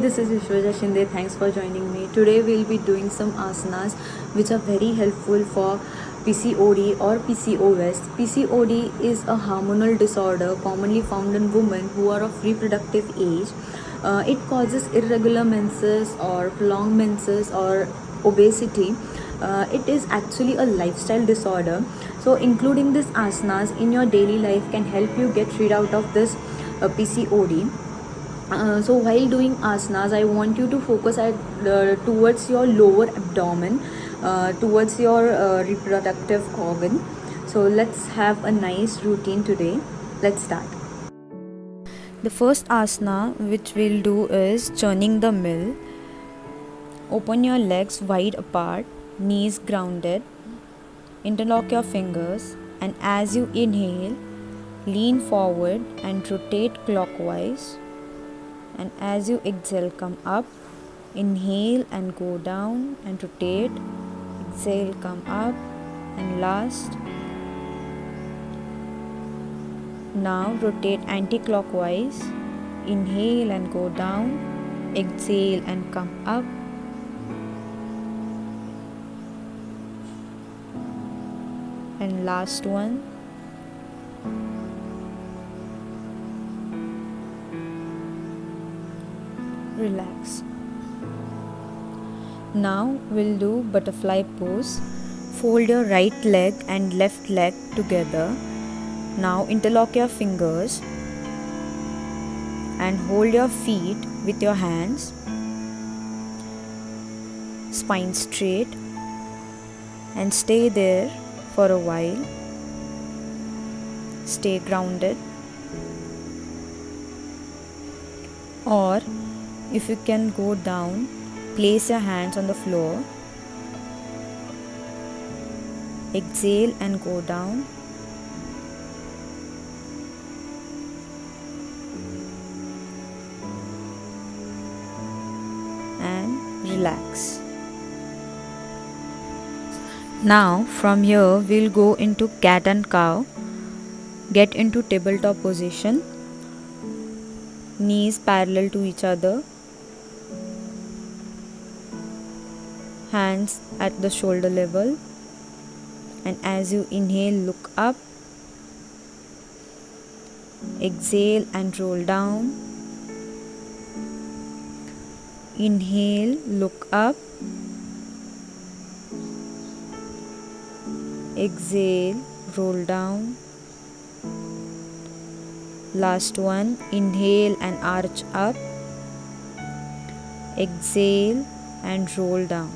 this is Vishwaja Shinde. Thanks for joining me. Today we'll be doing some asanas which are very helpful for PCOD or PCOS. PCOD is a hormonal disorder commonly found in women who are of reproductive age. It causes irregular menses or prolonged menses or obesity. It is actually a lifestyle disorder. So including these asanas in your daily life can help you get rid out of this PCOD. So while doing asanas, I want you to focus towards your lower abdomen, towards your reproductive organ. So let's have a nice routine today. Let's start. The first asana which we'll do is churning the mill. Open your legs wide apart, knees grounded. Interlock your fingers, and as you inhale, lean forward and rotate clockwise. And as you exhale, come up, inhale and go down and rotate, exhale, come up, and last. Now rotate anti-clockwise, inhale and go down, exhale and come up, and last one. Relax. Now we'll do butterfly pose. Fold your right leg and left leg together. Now interlock your fingers and hold your feet with your hands. Spine straight and stay there for a while. Stay grounded. Or if you can go down, place your hands on the floor. Exhale and go down. And relax. Now from here we'll go into cat and cow. Get into tabletop position. Knees parallel to each other. Hands at the shoulder level, and as you inhale, look up, exhale and roll down, inhale, look up, exhale, roll down, last one, inhale and arch up, exhale and roll down.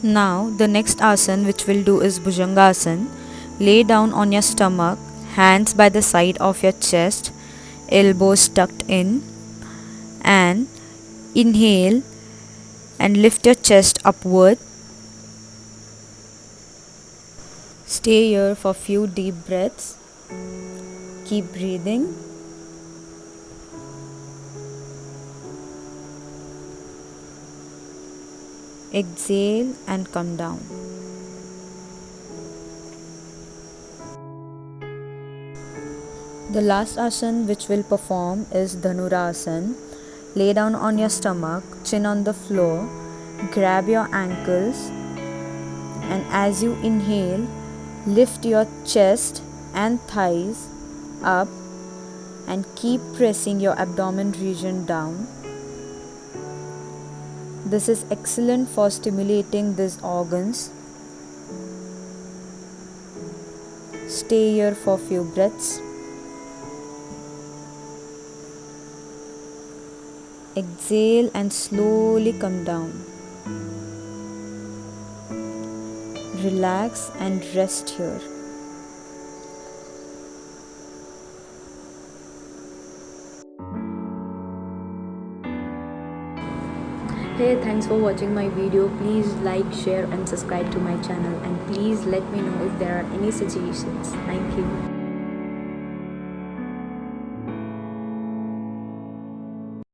Now the next asana which we'll do is Bhujangasana. Lay down on your stomach, hands by the side of your chest, elbows tucked in, and inhale and lift your chest upward. Stay here for few deep breaths. Keep breathing. Exhale and come down. The last asana which we'll perform is Dhanurasana. Lay down on your stomach, chin on the floor, grab your ankles, and as you inhale, lift your chest and thighs up and keep pressing your abdomen region down. This is excellent for stimulating these organs. Stay here for few breaths. Exhale and slowly come down. Relax and rest here. Hey, thanks for watching my video. Please like, share and subscribe to my channel, and please let me know if there are any suggestions. Thank you.